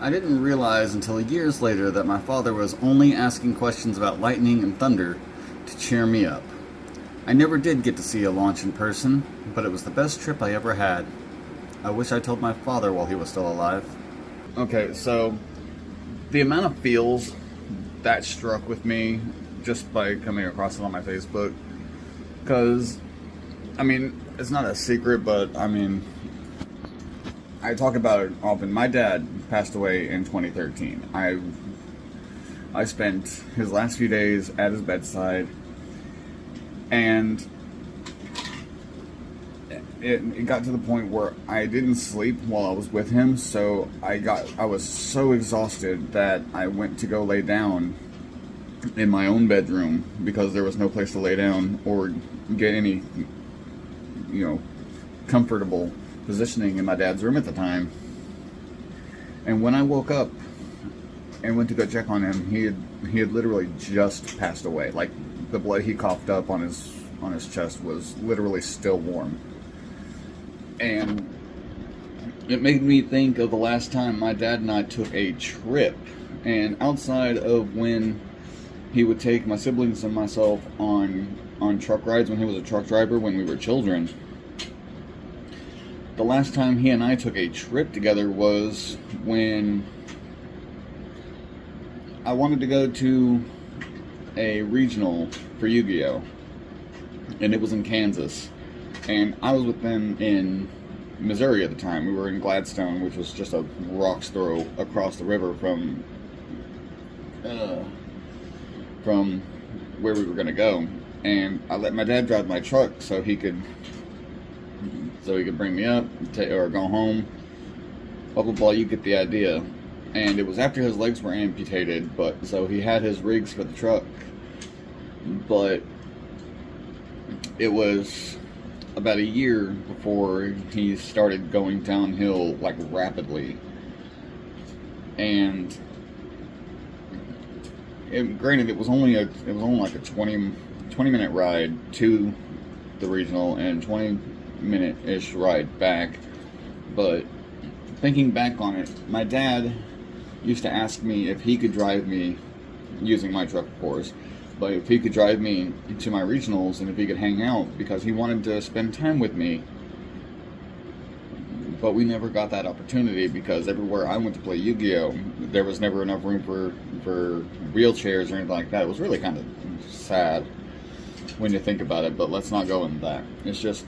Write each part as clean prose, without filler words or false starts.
I didn't realize until years later that my father was only asking questions about lightning and thunder to cheer me up. I never did get to see a launch in person, but it was the best trip I ever had. I wish I told my father while he was still alive. Okay, so the amount of feels that struck with me just by coming across it on my Facebook, because, I mean, it's not a secret, but I mean, I talk about it often. My dad passed away in 2013. I spent his last few days at his bedside, and it got to the point where I didn't sleep while I was with him, so I was so exhausted that I went to go lay down in my own bedroom because there was no place to lay down or get any, comfortable positioning in my dad's room at the time. And when I woke up and went to go check on him, he had literally just passed away. Like, the blood he coughed up on his chest was literally still warm. And it made me think of the last time my dad and I took a trip. And outside of when he would take my siblings and myself on truck rides when he was a truck driver when we were children, the last time he and I took a trip together was when I wanted to go to a regional for Yu-Gi-Oh! And it was in Kansas. And I was with them in Missouri at the time. We were in Gladstone, which was just a rock's throw across the river from where we were going to go. And I let my dad drive my truck so he could bring me up or go home. Blah blah blah. You get the idea. And it was after his legs were amputated, but so he had his rigs for the truck. But it was about a year before he started going downhill, like, rapidly. And granted, it was only like a 20-minute ride to the regional and 20-minute-ish ride back. But thinking back on it, my dad used to ask me if he could drive me, using my truck, of course, but if he could drive me to my regionals and if he could hang out because he wanted to spend time with me. But we never got that opportunity because everywhere I went to play Yu-Gi-Oh! There was never enough room for wheelchairs or anything like that. It was really kind of sad when you think about it, but let's not go into that. It's just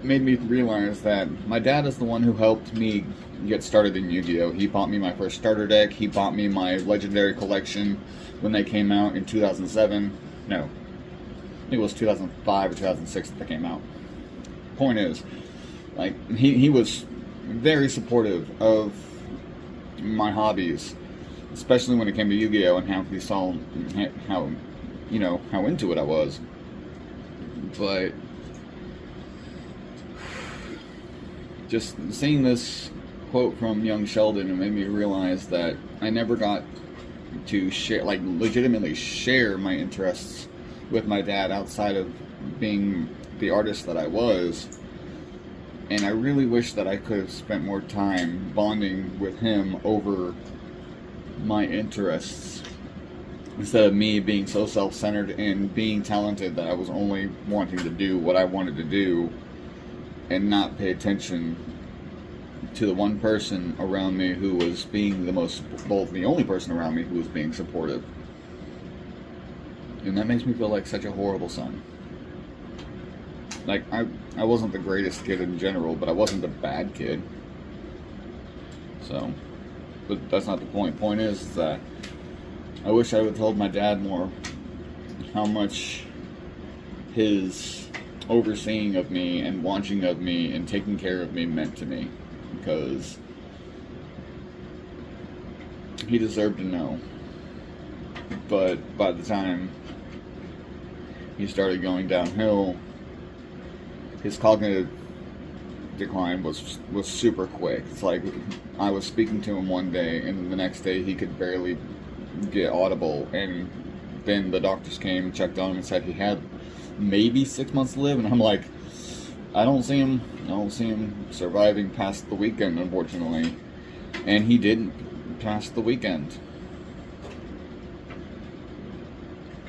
made me realize that my dad is the one who helped me get started in Yu-Gi-Oh! He bought me my first starter deck. He bought me my legendary collection when they came out in 2007. No, I think it was 2005 or 2006 that they came out. Point is, like, he was very supportive of my hobbies, especially when it came to Yu-Gi-Oh! And how he saw how into it I was. But just seeing this quote from young Sheldon, it made me realize that I never got to share, like, legitimately share my interests with my dad outside of being the artist that I was. And I really wish that I could have spent more time bonding with him over my interests instead of me being so self-centered and being talented that I was only wanting to do what I wanted to do and not pay attention to the one person around me who was being the only person around me who was being supportive. And that makes me feel like such a horrible son. Like, I wasn't the greatest kid in general, but I wasn't a bad kid. So, but that's not the point. Point is that I wish I would have told my dad more how much his overseeing of me and watching of me and taking care of me meant to me, because he deserved to know. But by the time he started going downhill, his cognitive decline was super quick. It's like I was speaking to him one day, and the next day he could barely get audible, and then the doctors came and checked on him and said he had maybe 6 months to live, and I'm like, I don't see him surviving past the weekend, unfortunately. And he didn't pass the weekend.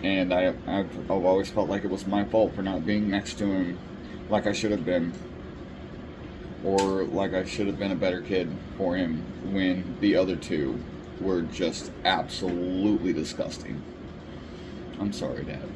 And I've always felt like it was my fault for not being next to him like I should have been. Or like I should have been a better kid for him when the other two were just absolutely disgusting. I'm sorry, Dad.